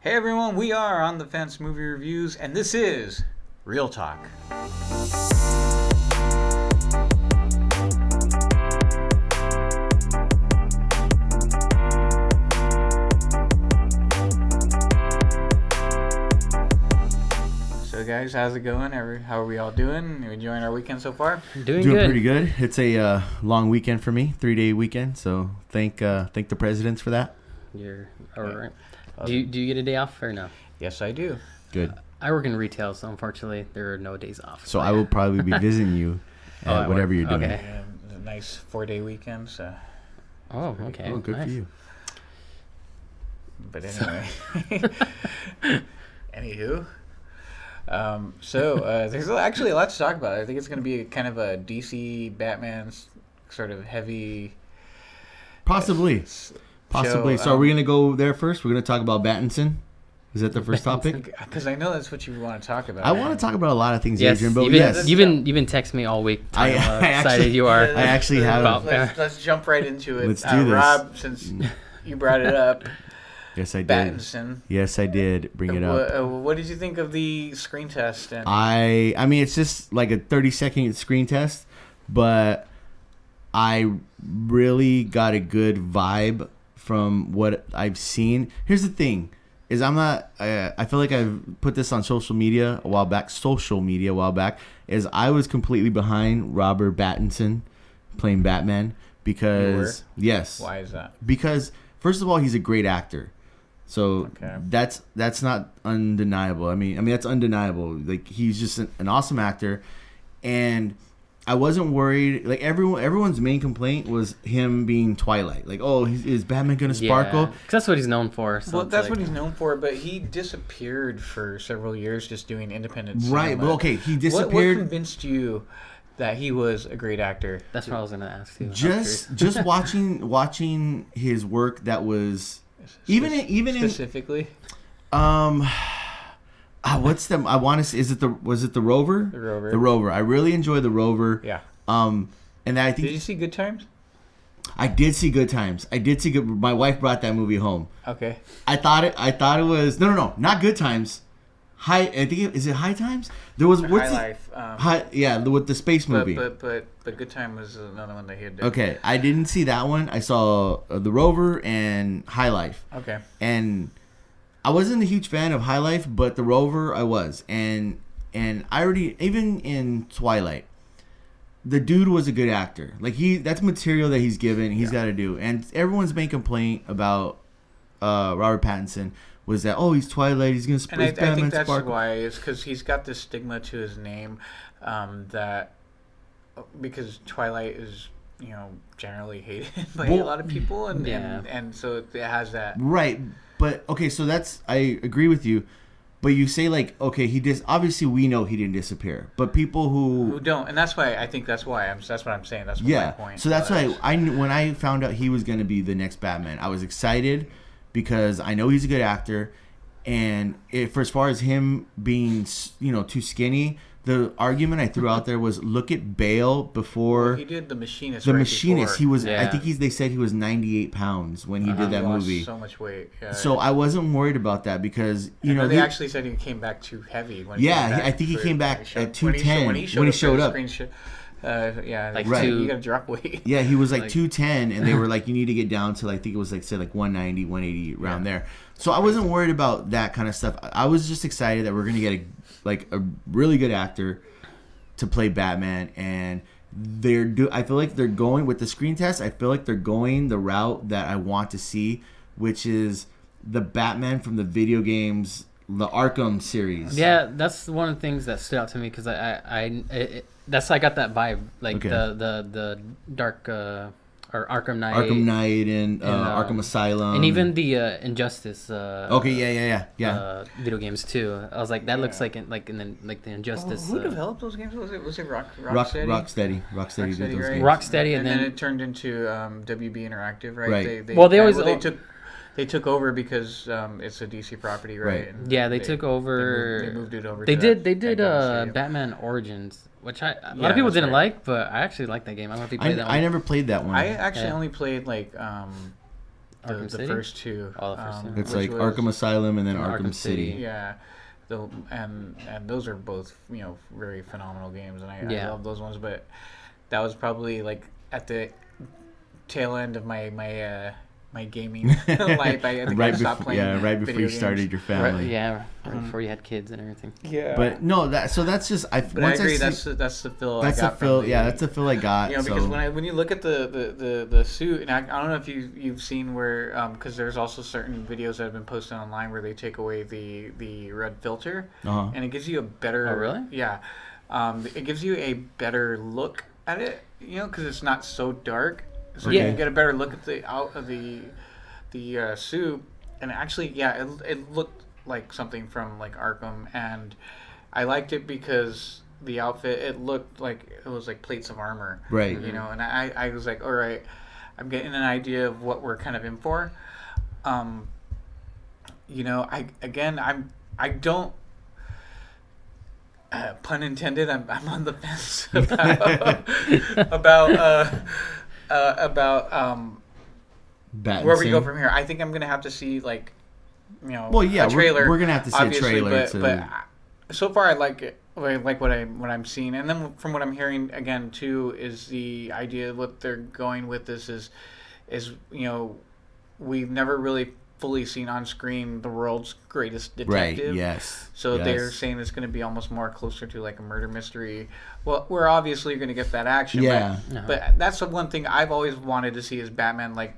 Hey everyone, we are On the Fence Movie Reviews, and this is Real Talk. So guys, how's it going? How are we all doing? Are you enjoying our weekend so far? Doing pretty good. It's a long weekend for me, 3-day weekend. So thank the presidents for that. You're all right. Do you get a day off or no? Yes, I do. Good. I work in retail, so unfortunately there are no days off. So I will probably be visiting you at whatever you're doing. Okay. A nice 4-day weekend. So. Oh, okay. Oh, good nice. for you. But anyway. Anywho. There's actually a lot to talk about. I think it's going to be kind of a DC Batman sort of heavy. Possibly. Show, So are we going to go there first? We're going to talk about Battinson? Is that the first topic? Because I know that's what you want to talk about. I want to talk about a lot of things, Yes, Adrian, but you've been texting me all week. I How excited actually- you are. I actually have. Let's jump right into it. Let's do this. Rob, since you brought it up, Yes, I did. Battinson. Yes, I did bring it up. What did you think of the screen test? And I mean, it's just like a 30-second screen test, but I really got a good vibe from what I've seen. Here's the thing, is I'm not, I feel like I've put this on social media a while back, is I was completely behind Robert Pattinson playing Batman because, yes. Why is that? Because, first of all, he's a great actor. So Okay. that's not undeniable. I mean that's undeniable. Like, he's just an awesome actor, and I wasn't worried. Like, everyone's main complaint was him being Twilight. Like, oh, is Batman gonna sparkle? Yeah, 'cause that's what he's known for. So Well, that's what he's known for, but he disappeared for several years just doing independent cinema. Right, but okay, he What disappeared. convinced you that he was a great actor? That's what I was gonna ask you. Just watching his work that was even specifically. What's the, I want to say, was it the Rover? The Rover. The Rover. I really enjoy the Rover. Yeah. And I think Did you see Good Times? I did see Good Times. My wife brought that movie home. Okay. I thought it was no, not Good Times. Is it High Times? There was what's High it? Life. With the space movie. But Good Time was another one that he had done. Okay, I didn't see that one. I saw The Rover and High Life. Okay. And I wasn't a huge fan of High Life, but The Rover I was. And I already, even in Twilight, the dude was a good actor. Like, that's material that he's given, he's got to do. And everyone's main complaint about Robert Pattinson was that, oh, he's Twilight, he's going to And I think that's why, is because he's got this stigma to his name that, because Twilight is, generally hated by a lot of people, and so it has that. Right, but, okay, so I agree with you, but you say, like, okay, obviously we know he didn't disappear, but people who don't, and that's why, I think that's what I'm saying, that's what my point so that's was. why when I found out he was going to be the next Batman, I was excited because I know he's a good actor, and for as far as him being, too skinny, the argument I threw out there was, look at Bale before. Well, he did The Machinist. He was. Yeah. I think they said he was 98 pounds when he did that lost movie. So much weight. Yeah. So I wasn't worried about that because they actually said he came back too heavy. I think he came back at 210 when he showed up. You gotta drop weight. Yeah, he was like 210, and they were like, you need to get down to, I think it was like, say, like 190, 180, around there. So I wasn't worried about that kind of stuff. I was just excited that we're gonna get a really good actor to play Batman, and I feel like they're going with the screen test. I feel like they're going the route that I want to see, which is the Batman from the video games, the Arkham series. Yeah, that's one of the things that stood out to me because that's how I got that vibe, like the dark or Arkham Knight. Arkham Knight and Arkham Asylum. And even the Injustice. Yeah. Video games too. I was like, that looks like the Injustice. Who developed those games? Was it Rocksteady? Rocksteady did those games. Rocksteady, and then it turned into WB Interactive, right? Right. They took over because it's a DC property, right? Right. Yeah, they took over. They moved it over. They did Batman Origins, which a lot of people didn't like, but I actually liked that game. I don't know if you played that one. I never played that one. I actually only played the first two. Oh, the first two. It's like Arkham Asylum and then Arkham City. Yeah. And those are both, you know, very phenomenal games, and I love those ones. But that was probably like at the tail end of my gaming life. I think I stopped playing. Yeah, right before you started your family. Right before you had kids and everything. Yeah. But no, that's just But I agree. That's the feel. That's the feel. That's the feel I got. You know, because when you look at the suit, and I don't know if you've seen where because there's also certain videos that have been posted online where they take away the red filter, and it gives you a better. Oh, really? Yeah. It gives you a better look at it. You know, because it's not so dark. So you can get a better look at the suit, and actually, it looked like something from like Arkham, and I liked it because the outfit, it looked like it was like plates of armor, right? You know, and I was like, all right, I'm getting an idea of what we're kind of in for. You know, I don't. Pun intended. I'm on the fence about where we go from here. I think I'm gonna have to see like, you know, a trailer. We're gonna have to see a trailer. But so far I like it. I like what I'm seeing, and then from what I'm hearing again too is the idea of what they're going with this is you know, we've never really fully seen on screen the world's greatest detective. Right. Yes. So they're saying it's going to be almost more closer to like a murder mystery. Well, we're obviously going to get that action. Yeah. But that's the one thing I've always wanted to see is Batman like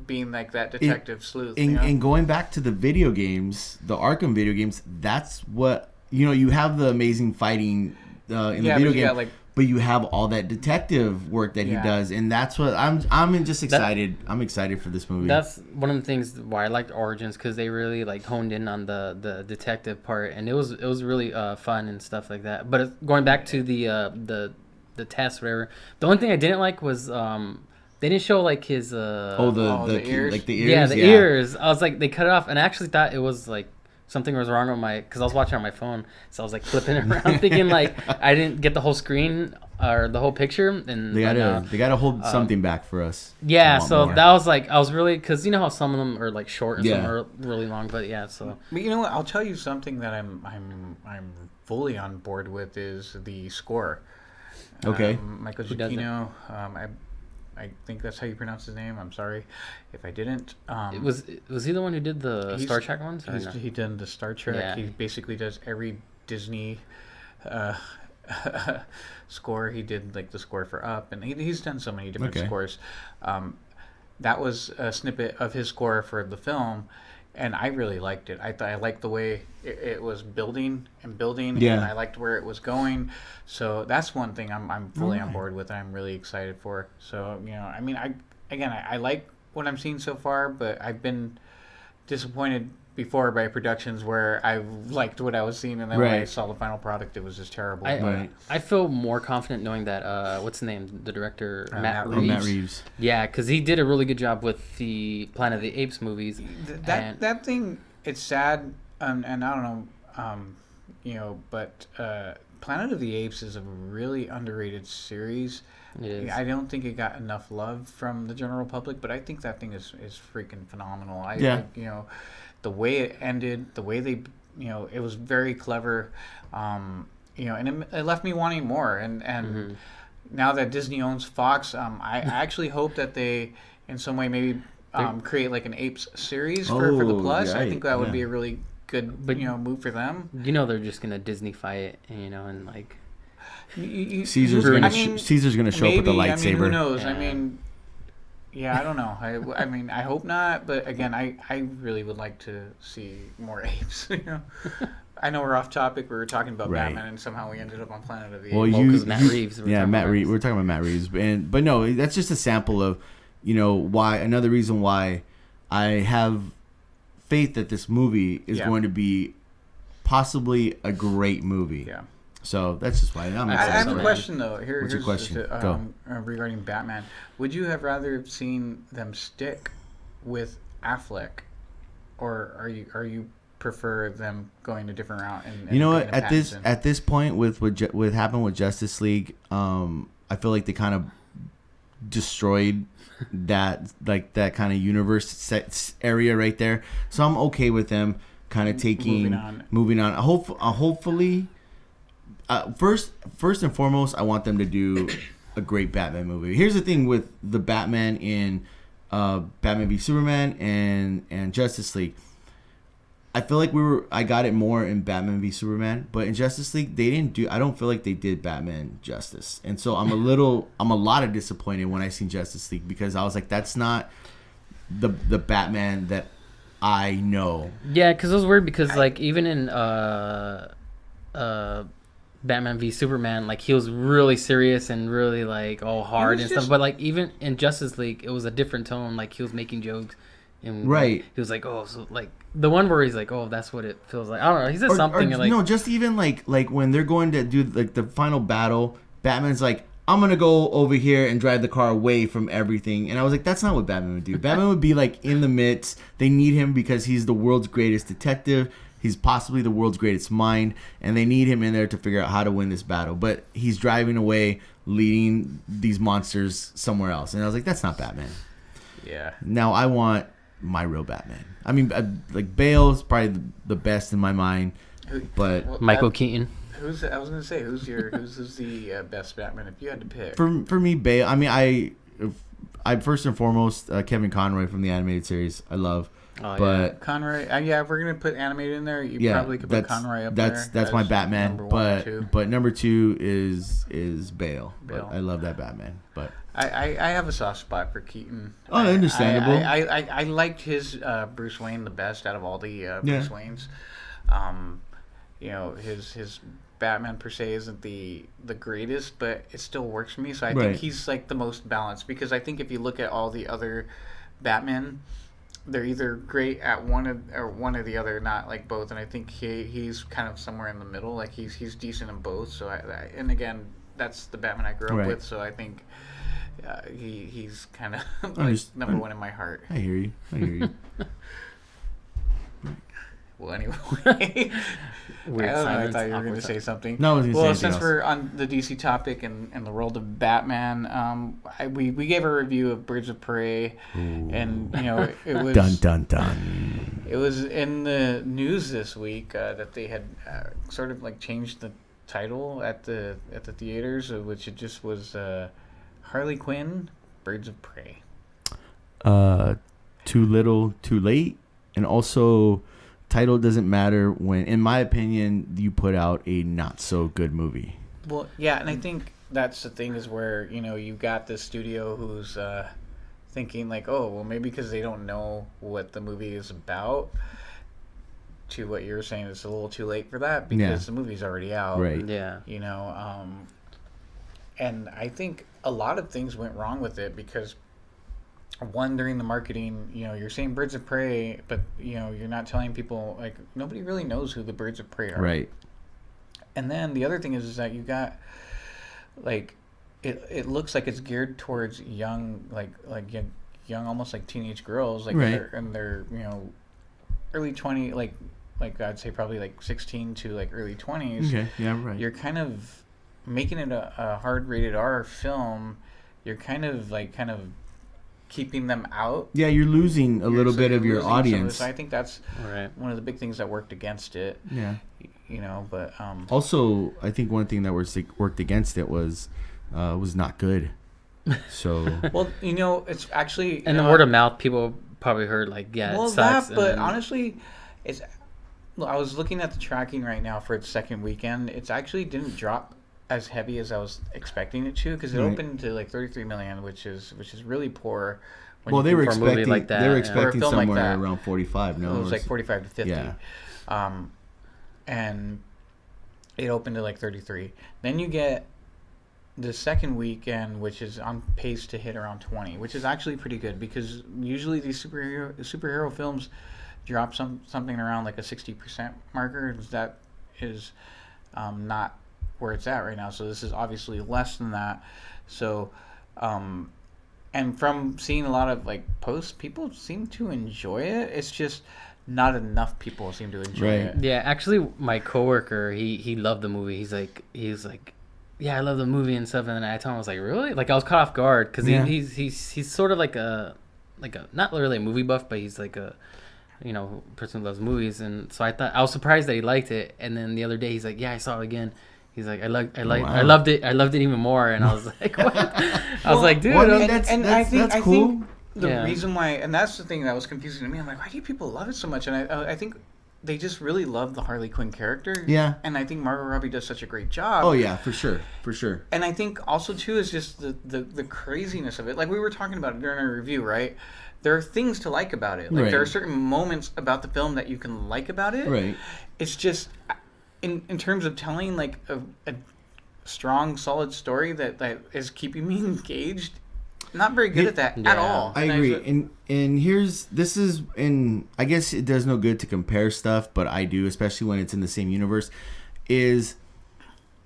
being like that detective sleuth. And going back to the video games, the Arkham video games, that's what, you know, you have the amazing fighting in the video game. But you have all that detective work that he does, and that's what I'm just excited. I'm excited for this movie. That's one of the things why I liked Origins, because they really like honed in on the detective part, and it was really fun and stuff like that. But going back to the test, whatever. The only thing I didn't like was they didn't show like his the ears, like the ears. Yeah, the ears. I was like, they cut it off, and I actually thought it was like something was wrong with because I was watching on my phone, so I was like flipping it around, thinking like I didn't get the whole screen or the whole picture, and they gotta hold something back for us. Yeah, so that was like I was really, because you know how some of them are like short and some are really long, but yeah. So, but you know what? I'll tell you something that I'm fully on board with is the score. Okay, Michael Giacchino. I think that's how you pronounce his name. I'm sorry if I didn't. Was he the one who did the Star Trek ones? He did the Star Trek. Yeah. He basically does every Disney score. He did like the score for Up, and he's done so many different scores. That was a snippet of his score for the film, and I really liked it. I liked the way it was building, and I liked where it was going. So that's one thing I'm fully on board with. I'm really excited for. So, you know, I mean, I like what I'm seeing so far, but I've been disappointed before by productions where I liked what I was seeing, and then when I saw the final product, it was just terrible. I feel more confident knowing that what's the name, the director, Matt Reeves. Matt Reeves. Yeah, because he did a really good job with the Planet of the Apes movies. That thing, it's sad, and I don't know, you know, but Planet of the Apes is a really underrated series. It is. I don't think it got enough love from the general public, but I think that thing is freaking phenomenal. You know, the way it ended, the way they, you know, it was very clever, you know, and it left me wanting more. And now that Disney owns Fox, I actually hope that they, in some way, maybe create like an Apes series for the Plus. I think that would be a really good, you know, move for them. You know, they're just gonna Disney-fy it, you know, and like Caesar's gonna show up with a lightsaber. I mean, who knows? Yeah. I mean, yeah, I don't know. I mean, I hope not. But again, I really would like to see more apes. You know, I know we're off topic. We were talking about Batman, and somehow we ended up on Planet of the Apes. Well, because Matt Reeves. Matt Reeves. We're talking about Matt Reeves, but no, that's just a sample of, you know, why. Another reason why I have faith that this movie is going to be possibly a great movie. Yeah. So that's just why I'm excited. I have a question though. Here's your question? Go. Regarding Batman, would you have rather seen them stick with Affleck, or are you prefer them going a different route? And you know what? At this point, with what happened with Justice League, I feel like they kind of destroyed that kind of universe area right there. So I'm okay with them kind of moving on. Hopefully, first and foremost, I want them to do a great Batman movie. Here's the thing with the Batman in Batman v Superman and Justice League. I feel like I got it more in Batman v Superman, but in Justice League I don't feel like they did Batman justice. And so I'm a lot of disappointed when I seen Justice League, because I was like, that's not the Batman that I know. Yeah, because it was weird, because like even in Batman v Superman, like he was really serious and really like all hard and stuff, but like even in Justice League it was a different tone. Like he was making jokes and right, he was like, oh, so like the one where he's like, oh, that's what it feels like. I don't know, he said something like, no, just even like when they're going to do like the final battle, Batman's like, I'm gonna go over here and drive the car away from everything. And I was like, that's not what Batman would do. Batman would be like in the midst. They need him because he's the world's greatest detective. He's possibly the world's greatest mind, and they need him in there to figure out how to win this battle. But he's driving away, leading these monsters somewhere else. And I was like, that's not Batman. Yeah. Now I want my real Batman. I mean, like Bale's probably the best in my mind, but Michael Keaton. I was gonna say, who's the best Batman if you had to pick? For me, Bale. I mean, I first and foremost Kevin Conroy from the animated series. I love. Oh, but yeah. Conroy, if we're gonna put animated in there, you probably could put Conroy up there. That's my Batman. But number 2 is Bale. Bale. I love that Batman. But I have a soft spot for Keaton. Oh, understandable. I liked his Bruce Wayne the best out of all the Bruce Waynes. His Batman per se isn't the greatest, but it still works for me. So I think he's like the most balanced, because I think if you look at all the other Batman, they're either great at one or the other, not like both. And I think he's kind of somewhere in the middle. Like he's decent in both. So and again, that's the Batman I grew up with. So I think he's kind of like number one in my heart. I hear you. Well, anyway. I thought you were going to say something. No, I was going to say since else. We're on the DC topic and the world of Batman, we gave a review of Birds of Prey, and it was dun dun dun. It was in the news this week that they had sort of like changed the title at the theaters, which it just was Harley Quinn, Birds of Prey. Too little, too late, and also. Title doesn't matter when, in my opinion, you put out a not so good movie. Well, yeah, and I think that's the thing is where you got this studio who's thinking like, oh, well, maybe because they don't know what the movie is about. To what you're saying, it's a little too late for that because the movie's already out. Right. Yeah. And I think a lot of things went wrong with it because. One, during the marketing, you're saying Birds of Prey, but you're not telling people, like, nobody really knows who the Birds of Prey are. Right. And then the other thing is that you got, like, it looks like it's geared towards young, like young, almost like teenage girls, like in their early 20, like I'd say probably like 16 to like early 20s. Okay. Yeah. Right. You're kind of making it a hard rated R film. You're kind of keeping them out. Yeah, you're losing a little bit of your audience. So I think that's one of the big things that worked against it. Yeah. But also, I think one thing that worked against it was not good. So well, it's actually and the word of mouth, people probably heard like, it sucks. But honestly, I was looking at the tracking right now for its second weekend. It's actually didn't drop as heavy as I was expecting it to, because it opened to like 33 million, which is really poor. They were expecting like that, they were expecting somewhere like around 45. No, it was like 45 to 50. Yeah. And it opened to like 33. Then you get the second weekend, which is on pace to hit around 20, which is actually pretty good, because usually these superhero films drop something around like a 60% marker. That is not where it's at right now, so this is obviously less than that. So and from seeing a lot of like posts, people seem to enjoy it. It's just not enough people seem to enjoy it. Yeah, actually my coworker, he loved the movie. He's like yeah, I love the movie and stuff. And then I told him, I was like, really? Like I was caught off guard because he's sort of like a not really a movie buff, but he's like a person who loves movies. And so I was surprised that he liked it. And then the other day he's like, yeah, I saw it again. He's like, I loved it. I loved it even more. And I was like, what? I was like, dude. Well, I mean, that's cool. I think the reason why, and that's the thing that was confusing to me. I'm like, why do people love it so much? And I think they just really love the Harley Quinn character. Yeah. And I think Margot Robbie does such a great job. Oh yeah, for sure. And I think also too is just the craziness of it. Like we were talking about it during our review, right? There are things to like about it. Like there are certain moments about the film that you can like about it. Right. It's just in terms of telling like a strong, solid story that is keeping me engaged. Not very good at that at all. I agree. And I guess it does no good to compare stuff, but I do, especially when it's in the same universe. Is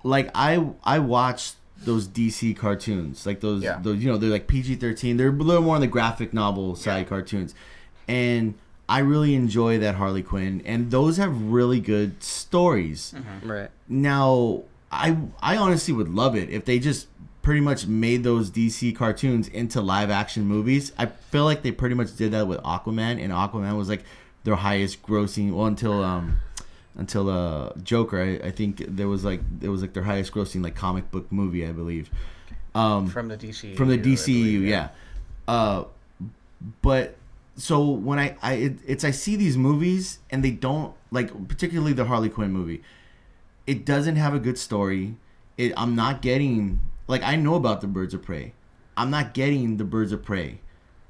like I watched those DC cartoons, like those they're like PG-13. They're a little more on the graphic novel side cartoons, and I really enjoy that Harley Quinn, and those have really good stories. Mm-hmm. Right now, I honestly would love it if they just pretty much made those DC cartoons into live action movies. I feel like they pretty much did that with Aquaman, and Aquaman was like their highest grossing until Joker. I think it was like their highest grossing like comic book movie, I believe. From the DCU. From the DCU, yeah. But so when I see these movies and they don't, like, particularly the Harley Quinn movie, it doesn't have a good story. I'm not getting, like, I know about the Birds of Prey. I'm not getting the Birds of Prey.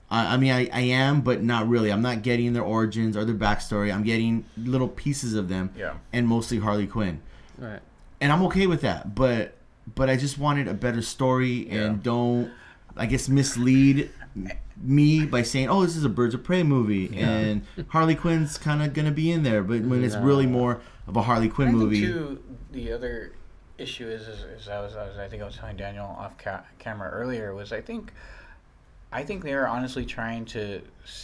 I mean, I am, but not really. I'm not getting their origins or their backstory. I'm getting little pieces of them, and mostly Harley Quinn. Right. And I'm okay with that, but I just wanted a better story, and don't, I guess, mislead me by saying, oh, this is a Birds of Prey movie, and Harley Quinn's kind of going to be in there, but when it's really more of a Harley Quinn movie. I think, too, the other issue is I think I was telling Daniel off camera earlier, was I think they were honestly trying to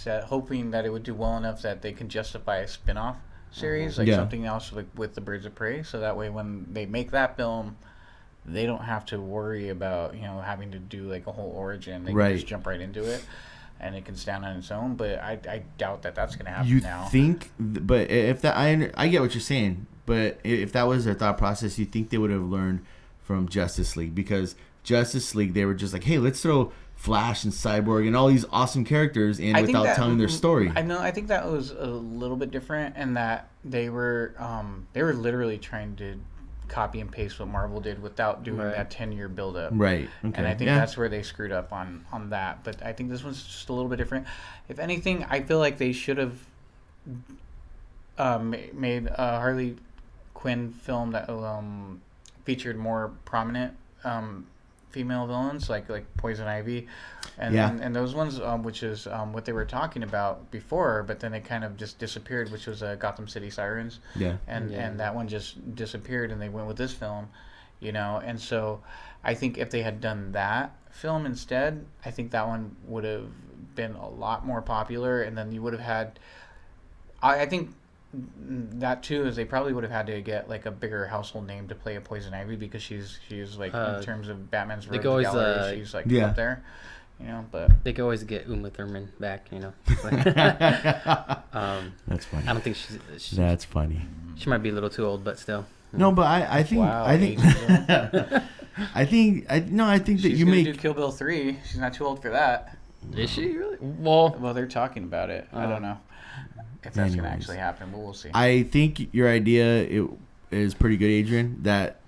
hoping that it would do well enough that they can justify a spin-off series, like something else with the Birds of Prey, so that way when they make that film, they don't have to worry about having to do like a whole origin. They can just jump right into it, and it can stand on its own. But I doubt that that's going to happen now. You think? But if that, I get what you're saying. But if that was their thought process, you think they would have learned from Justice League, because Justice League, they were just like, hey, let's throw Flash and Cyborg and all these awesome characters in without telling their story. I think that was a little bit different, and that they were literally trying to copy and paste what Marvel did without doing that 10-year build-up. Right. Okay. And I think that's where they screwed up on that. But I think this one's just a little bit different. If anything, I feel like they should have made a Harley Quinn film that featured more prominent female villains like Poison Ivy, and those ones, which is what they were talking about before, but then they kind of just disappeared, which was Gotham City Sirens. And that one just disappeared, and they went with this film, and so I think if they had done that film instead, I think that one would have been a lot more popular, and then you would have had, I think that too is they probably would have had to get like a bigger household name to play a Poison Ivy, because she's like in terms of Batman's road to gallery, she's like up there, but they could always get Uma Thurman back, That's funny. I don't think she's that's funny. She might be a little too old, but still. No, but I think I think that you may do Kill Bill 3. She's not too old for that. Is she really? Well, they're talking about it. I don't know if that's going to actually happen, but we'll see. I think your idea is pretty good, Adrian. That,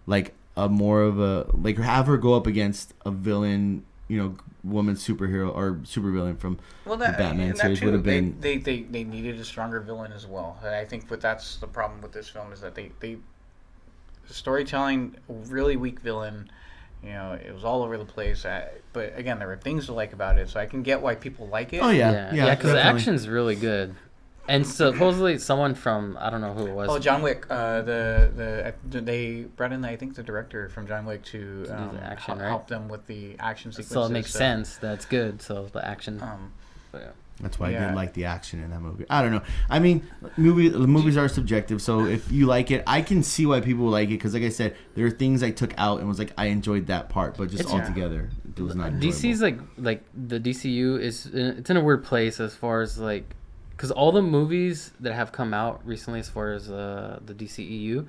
like a more of a, like, have her go up against a villain, woman superhero or supervillain from the Batman series would have been. They needed a stronger villain as well. I think that's the problem with this film, is that they storytelling, really weak villain. It was all over the place. But again, there were things to like about it, so I can get why people like it. Oh yeah, because the action's really good. And supposedly someone from, I don't know who it was. Oh, John Wick. They brought in, I think, the director from John Wick to do the action, right? help them with the action sequences. So it makes sense. That's good. So the action. That's why I did like the action in that movie. I don't know. I mean, movies are subjective. So if you like it, I can see why people like it. Because like I said, there are things I took out and was like, I enjoyed that part, but just altogether, it was not enjoyable. DC's like the DCU it's in a weird place as far as like, because all the movies that have come out recently, as far as the DCEU,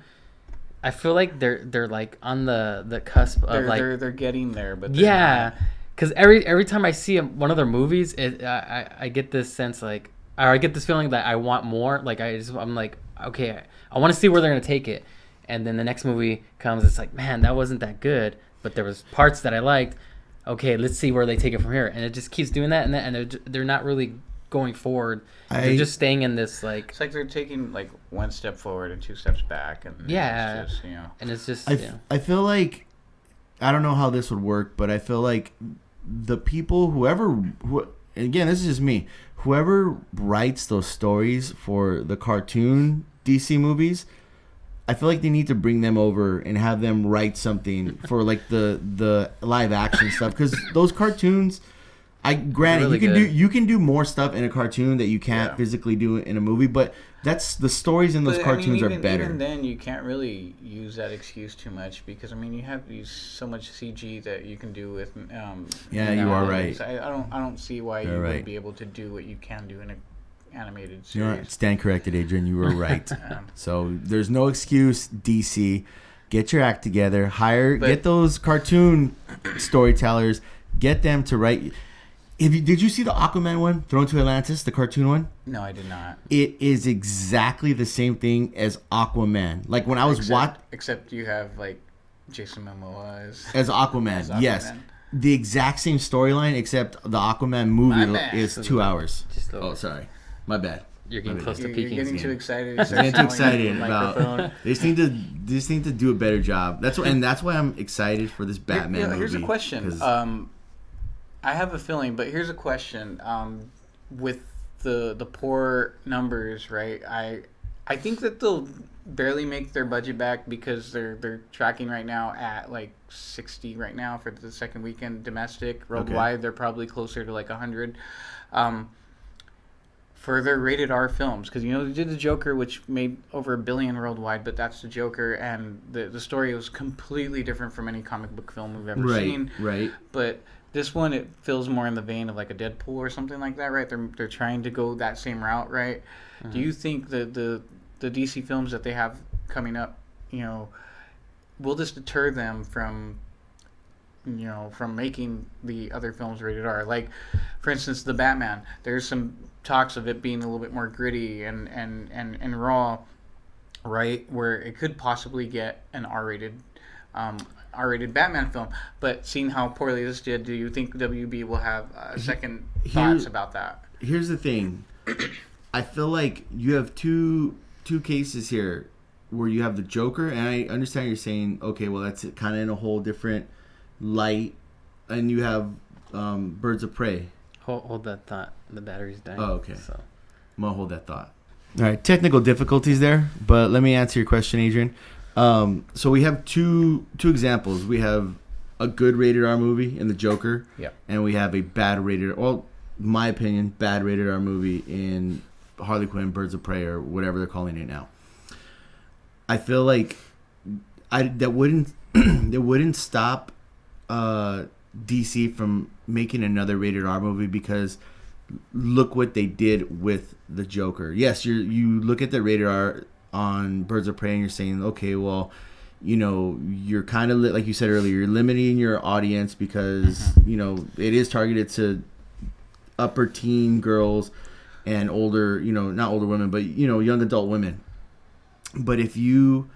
I feel like they're like on the cusp of they're getting there, but yeah. Because every time I see one of their movies, I get this sense like, or I get this feeling that I want more. Like I'm like, okay, I want to see where they're gonna take it. And then the next movie comes, it's like, man, that wasn't that good, but there was parts that I liked. Okay, let's see where they take it from here. And it just keeps doing that, and they're not really going forward. They're just staying in this like. It's like they're taking like one step forward and two steps back, and yeah, it's just, and it's just. I feel like, I don't know how this would work, but I feel like the people, again, this is just me, whoever writes those stories for the cartoon DC movies, I feel like they need to bring them over and have them write something for like the live action stuff, because those cartoons, granted, really you can do more stuff in a cartoon that you can't physically do in a movie, but that's the stories in those cartoons are better. Even then, you can't really use that excuse too much, because I mean, you have so much CG that you can do with. Yeah, you are right. I don't see why you wouldn't be able to do what you can do in an animated series. You know, stand corrected, Adrian. You were right. So there's no excuse, DC. Get your act together. Get those cartoon storytellers. Get them to write. Did you see the Aquaman one, Thrown to Atlantis, the cartoon one? No, I did not. It is exactly the same thing as Aquaman. Like when I was except you have like Jason Momoa as Aquaman. Yes, the exact same storyline, except the Aquaman movie is 2 hours. Oh, sorry, my bad. You're getting close to peaking. You're getting too excited. Getting too excited about. They just need to do a better job. That's why I'm excited for this Batman movie. Here's a question. I have a feeling, but here's a question. With the poor numbers, right? I think that they'll barely make their budget back, because they're tracking right now at like 60 right now for the second weekend domestic. Worldwide, they're probably closer to like 100. For their rated R films, because they did the Joker, which made over $1 billion worldwide, but that's the Joker, and the story was completely different from any comic book film we've ever seen. Right. But this one, it feels more in the vein of like a Deadpool or something like that, right? They're trying to go that same route, right? Mm-hmm. Do you think the DC films that they have coming up, will this deter them from making the other films rated R? Like, for instance, the Batman. There's some talks of it being a little bit more gritty and raw, right? Where it could possibly get an R-rated Batman film. But seeing how poorly this did, do you think WB will have second thoughts about that? Here's the thing. I feel like you have two cases here where you have the Joker, and I understand you're saying, okay, well, that's kind of in a whole different light, and you have Birds of Prey. Hold that thought. The battery's dying. Oh, okay. So I'm gonna hold that thought. All right, technical difficulties there, but let me answer your question, Adrian. So we have two examples. We have a good rated R movie in the Joker, and we have a bad rated, well, in my opinion, bad rated R movie in Harley Quinn, Birds of Prey, or whatever they're calling it now. I feel like that wouldn't stop DC from making another rated R movie, because look what they did with the Joker. Yes, you look at the rated R on Birds of Prey and you're saying, okay, well, you're kind of like you said earlier, you're limiting your audience because it is targeted to upper teen girls and older, not older women, but young adult women. But if you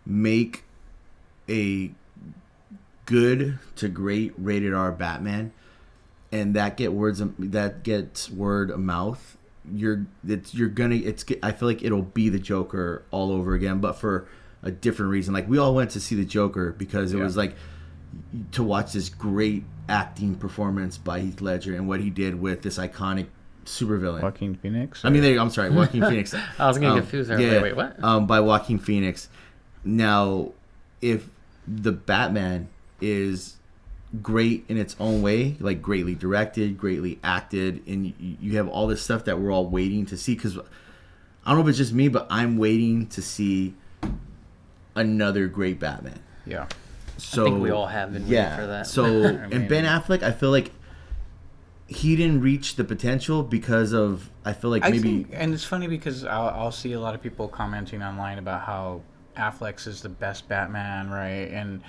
make a good to great rated R Batman, and that gets word of mouth, I feel like it'll be the Joker all over again, but for a different reason. Like, we all went to see the Joker because it was like to watch this great acting performance by Heath Ledger and what he did with this iconic supervillain, Joaquin Phoenix. I'm sorry, Joaquin Phoenix. I was getting confused there. Yeah, wait, what? By Joaquin Phoenix. Now, if the Batman is great in its own way, like greatly directed, greatly acted, and you have all this stuff that we're all waiting to see. Because I don't know if it's just me, but I'm waiting to see another great Batman. Yeah. So I think we all have been waiting for that. So and Ben Affleck, I feel like he didn't reach the potential because of, I feel like maybe. And it's funny because I'll see a lot of people commenting online about how Affleck's is the best Batman, right?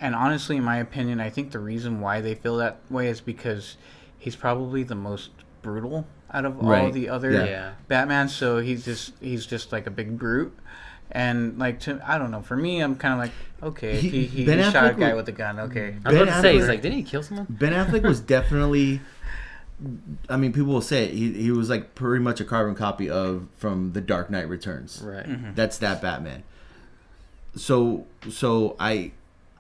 And honestly, in my opinion, I think the reason why they feel that way is because he's probably the most brutal out of all the other Batmans. So he's just like a big brute. And like I don't know. For me, I'm kind of like, okay, he shot a guy with a gun. Okay, I was about to say, he's like, didn't he kill someone? Ben Affleck was definitely. I mean, people will say it. He was like pretty much a carbon copy from The Dark Knight Returns. Right. Mm-hmm. That's that Batman. So I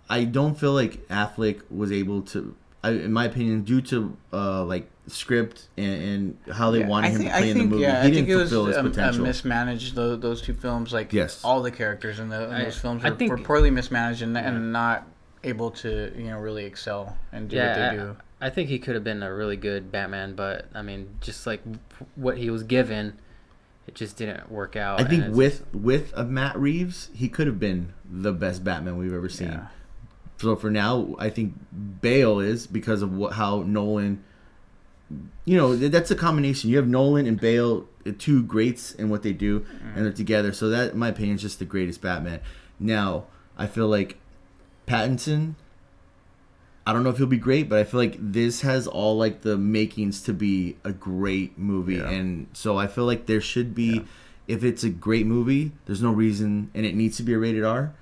don't feel like Affleck was able to, in my opinion, due to like script and how they wanted him to play in the movie. Yeah, he I think didn't it was fulfill his potential. Mismanaged those two films. Like all the characters in those films were poorly mismanaged and not able to really excel and do what they do. I think he could have been a really good Batman, but I mean, just like what he was given, it just didn't work out. I think with Matt Reeves, he could have been the best Batman we've ever seen. Yeah. So for now, I think Bale is because of how Nolan. That's a combination. You have Nolan and Bale, two greats in what they do, and they're together. So that, in my opinion, is just the greatest Batman. Now, I feel like Pattinson, I don't know if he'll be great, but I feel like this has all like the makings to be a great movie. Yeah. And so I feel like there should be, if it's a great movie, there's no reason, and it needs to be a rated R,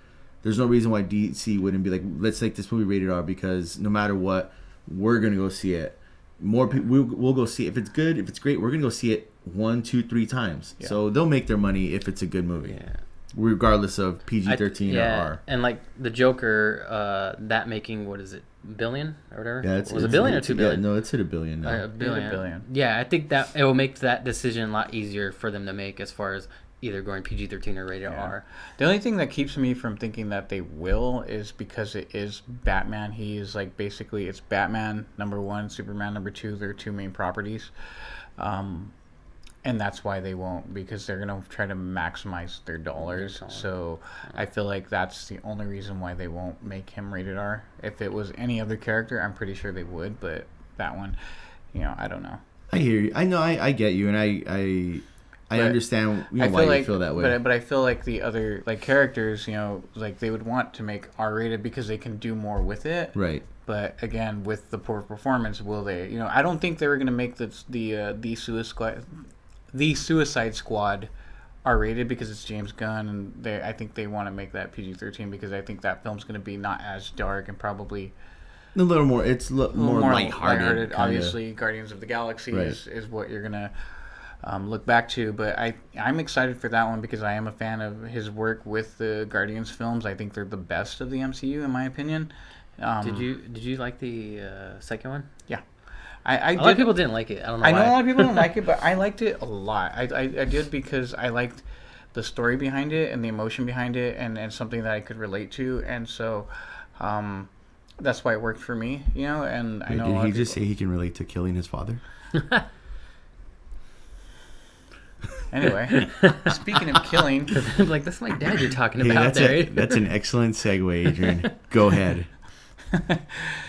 there's no reason why DC wouldn't be like, let's make this movie rated R, because no matter what, we're going to go see it. More people, we'll go see it. If it's good, if it's great, we're going to go see it 1, 2, 3 times. Yeah. So they'll make their money if it's a good movie. Yeah. Regardless of PG-13 or R. And like the Joker, that making, what is it, billion or whatever? Yeah, was it $1 billion or $2 billion? No, it's hit $1 billion now. $1 billion. Yeah, I think that it will make that decision a lot easier for them to make as far as either going PG-13 or rated R. The only thing that keeps me from thinking that they will is because it is Batman. He is like, basically, it's Batman #1, Superman #2, their two main properties. And that's why they won't, because they're going to try to maximize their dollars. So I feel like that's the only reason why they won't make him rated R. If it was any other character, I'm pretty sure they would, but that one, I don't know. I hear you. I know, I get you, and I understand why you feel that way. But I feel like the other like characters, they would want to make R-rated because they can do more with it. Right. But again, with the poor performance, will they? I don't think they were going to make the Suicide Squad R-rated because it's James Gunn, and I think they want to make that PG-13 because I think that film's going to be not as dark and probably a little more. It's more lighthearted. Obviously, Guardians of the Galaxy is what you're gonna look back to, but I'm excited for that one because I am a fan of his work with the Guardians films. I think they're the best of the MCU in my opinion. Did you like the second one? Yeah. A lot of people didn't like it. I don't know why. I know a lot of people don't like it, but I liked it a lot. I did because I liked the story behind it and the emotion behind it and something that I could relate to. And so that's why it worked for me, and I know did he just say he can relate to killing his father? Anyway, speaking of killing... like, that's my dad you're talking about there. That's an excellent segue, Adrian. Go ahead.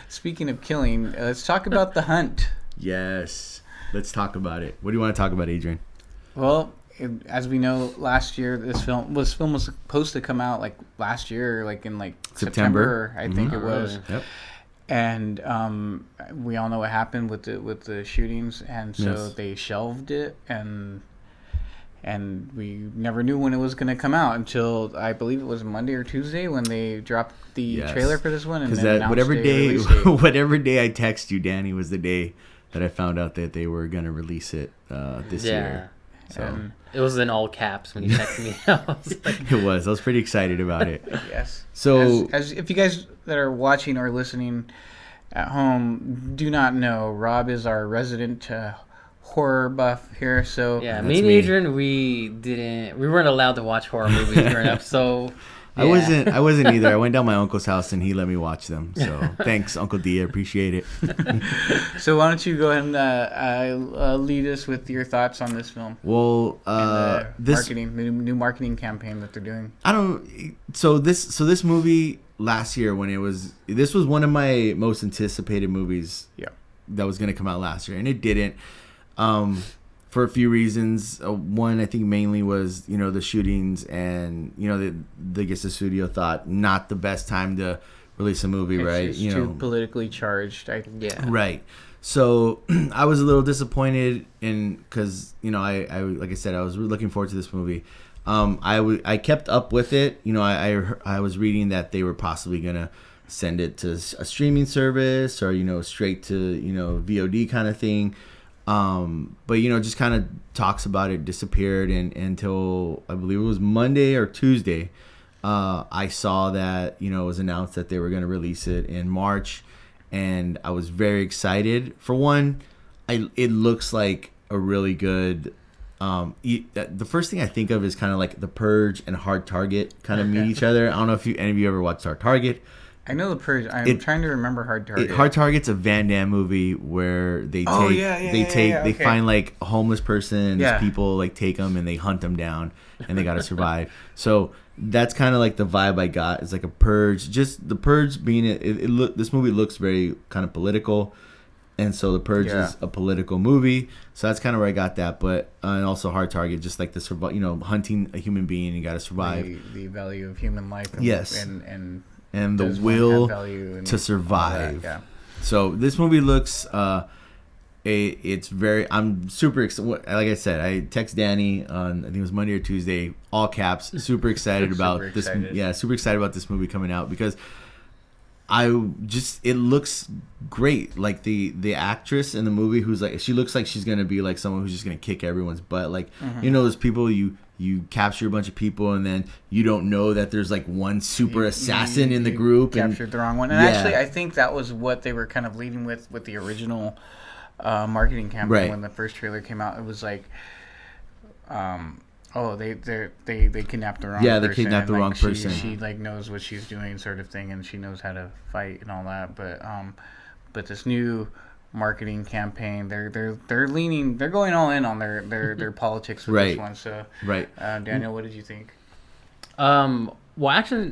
Speaking of killing, let's talk about The Hunt. Yes. Let's talk about it. What do you want to talk about, Adrian? Well, as we know, last year this film was supposed to come out last year, in September I think it was. Yep. And we all know what happened with the shootings, and so they shelved it, and we never knew when it was going to come out until I believe it was Monday or Tuesday when they dropped the trailer for this one. And then whatever day I text you, Danny, was the day that I found out that they were going to release it this year. So it was in all caps when you texted me. It was. I was pretty excited about it. Yes. So as if you guys that are watching or listening at home do not know, Rob is our resident horror buff here. So me and Adrian, we weren't allowed to watch horror movies growing up. So I wasn't either. I went down my uncle's house and he let me watch them. So thanks, Uncle D. I appreciate it. So why don't you go ahead and lead us with your thoughts on this film? Well, the new marketing campaign that they're doing. So this movie last year this was one of my most anticipated movies. Yeah. That was going to come out last year, and it didn't. For a few reasons. One, I think mainly was, the shootings and, I guess the studio thought not the best time to release a movie, right? It's too politically charged. Yeah. Right. So I was a little disappointed because, I like I said, I was really looking forward to this movie. I kept up with it. I was reading that they were possibly going to send it to a streaming service or, straight to, VOD kind of thing. But just kind of talks about it disappeared until I believe it was Monday or Tuesday. I saw that it was announced that they were going to release it in March, and I was very excited. For one, it looks like a really good. The first thing I think of is kind of like The Purge and Hard Target kind of meet each other. I don't know if any of you ever watched Hard Target. I know The Purge. I'm trying to remember Hard Target. Hard Target's a Van Damme movie where they find like a homeless person and these people like take them and they hunt them down and they got to survive. So that's kind of like the vibe I got. It's like a Purge. Just The Purge being this movie looks very kind of political, and so The Purge is a political movie. So that's kind of where I got that. But and also Hard Target, just like the hunting a human being, you got to survive. The value of human life. And the will to survive. Yeah. So this movie looks, I'm super excited. Like I said, I text Danny on, I think it was Monday or Tuesday, all caps, super excited about this. Yeah, super excited about this movie coming out because it looks great. Like the actress in the movie she looks like she's going to be like someone who's just going to kick everyone's butt. Like, those people you capture a bunch of people and then you don't know that there's like one super assassin in the group. Captured the wrong one. And actually, I think that was what they were kind of leading with the original marketing campaign when the first trailer came out. It was like, they kidnapped the wrong person. Yeah, they kidnapped the wrong person. She like knows what she's doing, sort of thing, and she knows how to fight and all that. But this new marketing campaign, they're going all in on their politics with this one. So Daniel, what did you think? Well, I actually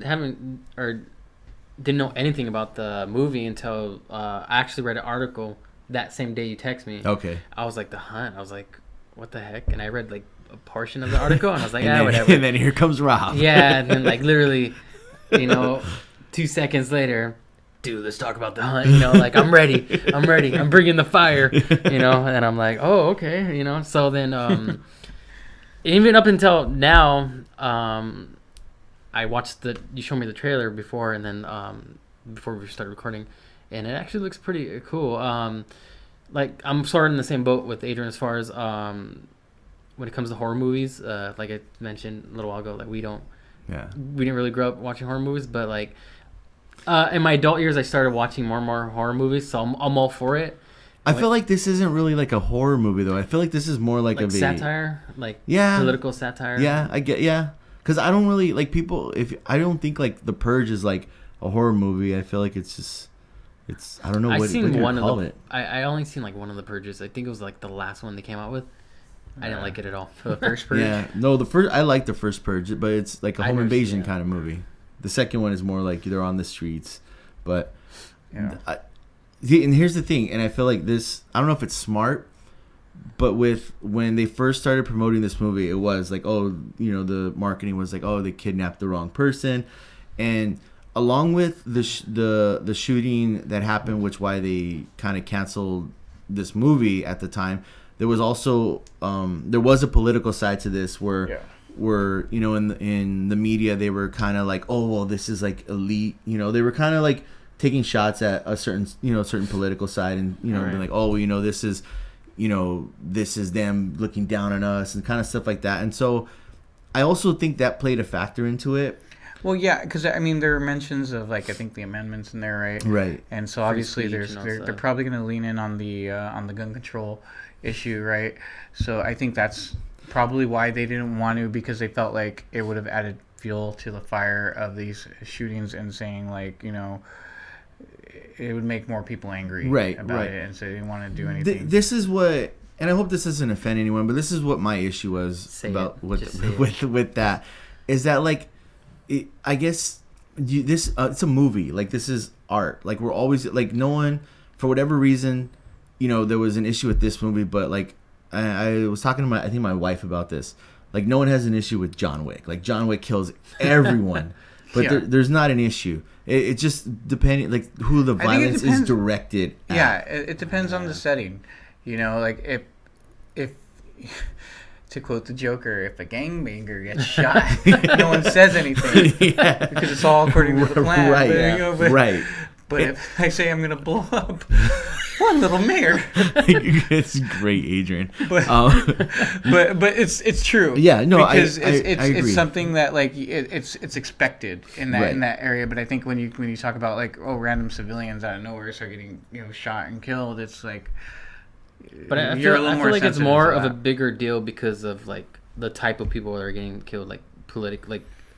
didn't know anything about the movie until I actually read an article that same day you text me. Okay. I was like, The Hunt. I was like, what the heck? And I read like a portion of the article and I was like, whatever. And then here comes Rob. Yeah, and then like literally, 2 seconds later, dude, let's talk about The Hunt. Like I'm ready. I'm bringing the fire. And I'm like, oh, okay. So then, even up until now, I watched you showed me the trailer before, and then before we started recording, and it actually looks pretty cool. Like I'm sort of in the same boat with Adrian as far as when it comes to horror movies. Like I mentioned a little while ago, like we didn't really grow up watching horror movies, but like. In my adult years, I started watching more and more horror movies, so I'm all for it. I feel like this isn't really like a horror movie, though. I feel like this is more like a satire, political satire. Yeah, I get, because I don't really like people. I don't think like The Purge is like a horror movie. I feel like it's I don't know what you call it. I only seen like one of the Purges. I think it was like the last one they came out with. I didn't like it at all. The first Purge. Yeah, no, I like the first Purge, but it's like a home invasion kind of movie. The second one is more like they're on the streets, but and here's the thing, and I feel like this, I don't know if it's smart, but when they first started promoting this movie, it was like, the marketing was like, they kidnapped the wrong person, and along with the shooting that happened, which why they kind of canceled this movie at the time, there was also there was a political side to this where in the media they were kind of like, this is like elite, they were kind of like taking shots at a certain political side and being like, this is them looking down on us and kind of stuff like that. And so I also think that played a factor into it. Well, yeah, because I mean there are mentions of like I think the amendments in there, right? Right. And so obviously they're probably going to lean in on the gun control issue, right? So I think that's probably why they didn't want to, because they felt like it would have added fuel to the fire of these shootings and saying like, it would make more people angry about it, and so they didn't want to do anything. This is what, and I hope this doesn't offend anyone, but this is what my issue was with that, is that like, I guess it's a movie, like this is art, like we're always like, no one, for whatever reason, there was an issue with this movie, but like I was talking to my wife about this. Like, no one has an issue with John Wick. Like, John Wick kills everyone. But there's not an issue. It just depending, like, who the violence is directed at. Yeah, it depends on the setting. Like, if to quote the Joker, if a gangbanger gets shot, no one says anything. Because it's all according to the plan. Right. But if I say I'm going to blow up one little mayor. It's great, Adrian. But it's true. Yeah, no, because I agree. It's something that like it's expected in that area. But I think when you talk about like random civilians out of nowhere start getting shot and killed, it's like. But I feel like it's more of a bigger deal because of like the type of people that are getting killed, like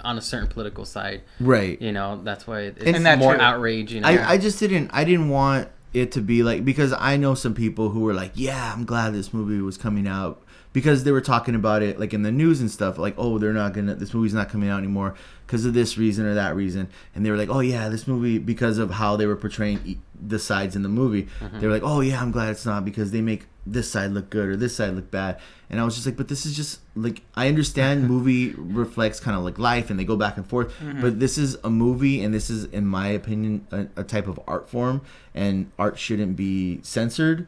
on a certain political side, right? That's why it's more outrage. I just didn't want it to be like, because I know some people who were like, yeah, I'm glad this movie was coming out, because they were talking about it like in the news and stuff, like, oh, this movie's not coming out anymore because of this reason or that reason, and they were like, oh yeah, this movie, because of how they were portraying the sides in the movie, they were like, oh yeah, I'm glad it's not, because they make this side look good or this side look bad. And I was just like, but this is just like, I understand movie reflects kind of like life and they go back and forth, but this is a movie, and this is, in my opinion, a type of art form, and art shouldn't be censored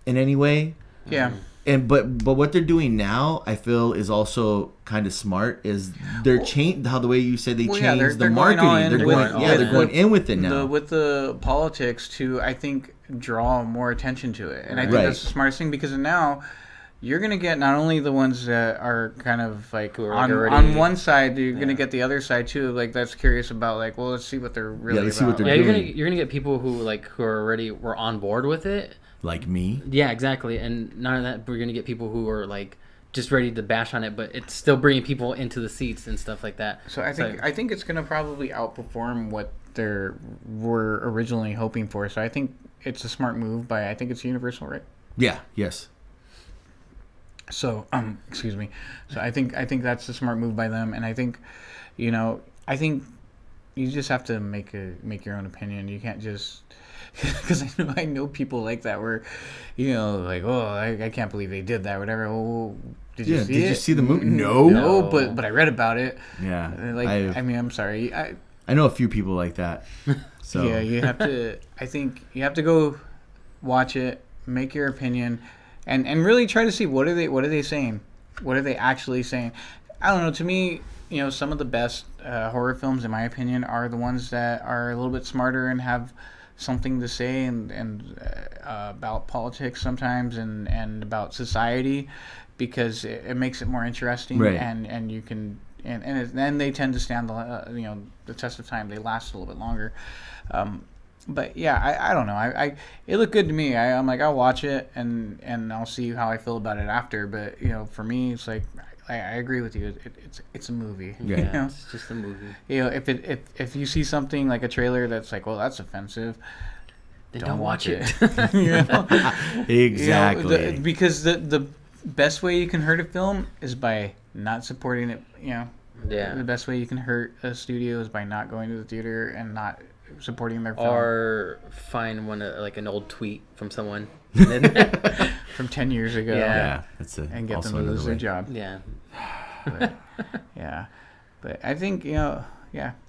in any way. Yeah. And but what they're doing now, I feel, is also kind of smart. Is they're how the way you said they changed the marketing. They're going in with it now. With the politics to, I think, draw more attention to it, and I think that's the smartest thing, because now you're gonna get not only the ones that are kind of like on one side, you're gonna get the other side too, like that's curious about like, well, let's see what they're really about. See what they're doing. You're gonna get people who already were on board with it. Like me? Yeah, exactly. And none of that, we're going to get people who are like just ready to bash on it, but it's still bringing people into the seats and stuff like that. So I think it's going to probably outperform what they were originally hoping for. So I think it's a smart move I think it's Universal, right? Yeah, yes. So, excuse me. So I think that's a smart move by them, and I think, I think you just have to make your own opinion. You can't just, because I know people like that where, like, oh, I can't believe they did that, whatever. Oh, did you see the movie? No, but I read about it. Yeah, I'm sorry. I know a few people like that. So yeah, you have to. I think you have to go watch it, make your opinion, and really try to see what are they saying, what are they actually saying. I don't know. To me, some of the best horror films, in my opinion, are the ones that are a little bit smarter and have something to say and about politics sometimes and about society, because it makes it more interesting, right. and you can and they tend to stand the test of time. They last a little bit longer. But yeah, I don't know. It looked good to me. I'm like, I'll watch it and I'll see how I feel about it after. But for me, it's like I agree with you. It's a movie. Yeah, it's just a movie. If you see something like a trailer that's like, well, that's offensive, then don't watch it. Exactly. Because the best way you can hurt a film is by not supporting it. Yeah. The best way you can hurt a studio is by not going to the theater and not supporting their film. Or find like an old tweet from someone from 10 years ago. Yeah, and get them to lose their job. Yeah. But I think it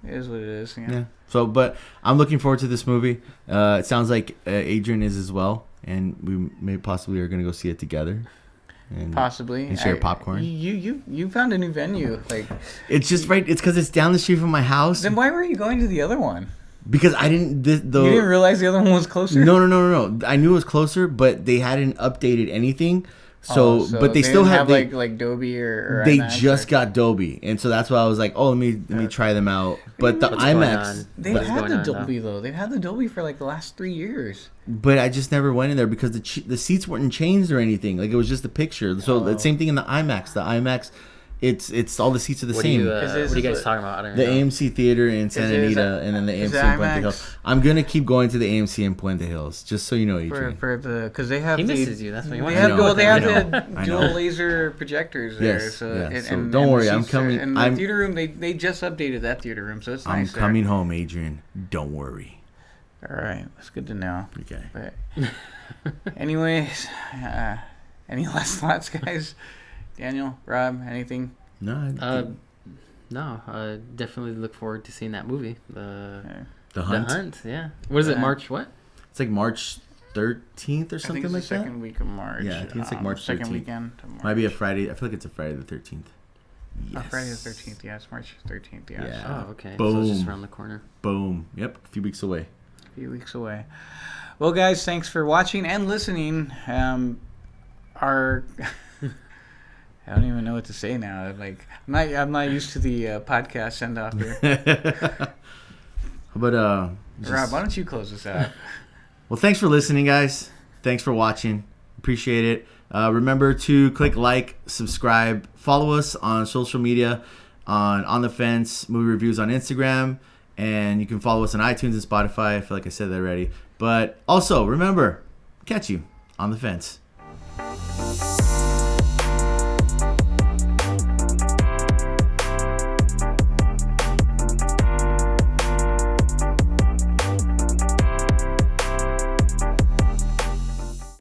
is what it is. Yeah. So, but I'm looking forward to this movie. It sounds like Adrian is as well, and we may possibly are going to go see it together. And possibly. And share popcorn. You found a new venue. Like, it's just right. It's because it's down the street from my house. Then why were you going to the other one? Because I didn't. You didn't realize the other one was closer? No. I knew it was closer, but they hadn't updated anything. So but they still have like Dolby or they IMAX just got Dolby, and so that's why I was like, oh, let me try them out. But the IMAX, they've had the Dolby though. They've had the Dolby for like the last 3 years. But I just never went in there because the seats weren't changed or anything. Like, it was just a picture. So the same thing in the IMAX. The IMAX It's all the seats are the What same. what are you guys talking about? I don't The know. AMC Theater in Santa Anita, and then the AMC in Puente Hills. I'm gonna keep going to the AMC in Puente Hills, just so you know, Adrian. For the because they have He misses you. That's what he wants. They have the I dual know. laser projectors there. Yes, So, yeah. and, So and, don't and the worry, I'm seats are- coming. And the theater room, they just updated that theater room, so it's I'm nice. coming home, Adrian. Don't worry. All right, that's good to know. Okay. But anyways, any last thoughts, guys? Daniel, Rob, anything? No. No, definitely look forward to seeing that movie. The Hunt. The Hunt, yeah. What is it, March what? It's like March 13th or something like the that. second week of March. Yeah, I think it's like March 13th. Second weekend of March. Might be a Friday. I feel like it's a Friday the 13th. Yes. Friday the 13th. Yeah, it's March 13th. Yeah. Yeah. Oh, okay. Boom. So it's just around the corner. Boom. Yep. A few weeks away. A few weeks away. Well, guys, thanks for watching and listening. Our I don't even know what to say now. Like I'm not used to the podcast send off here. How about Rob, why don't you close this out? Well, thanks for listening, guys. Thanks for watching. Appreciate it. Remember to click like, subscribe, follow us on social media on the Fence Movie Reviews on Instagram, and you can follow us on iTunes and Spotify. I feel like I said that already. But also remember, catch you on the fence.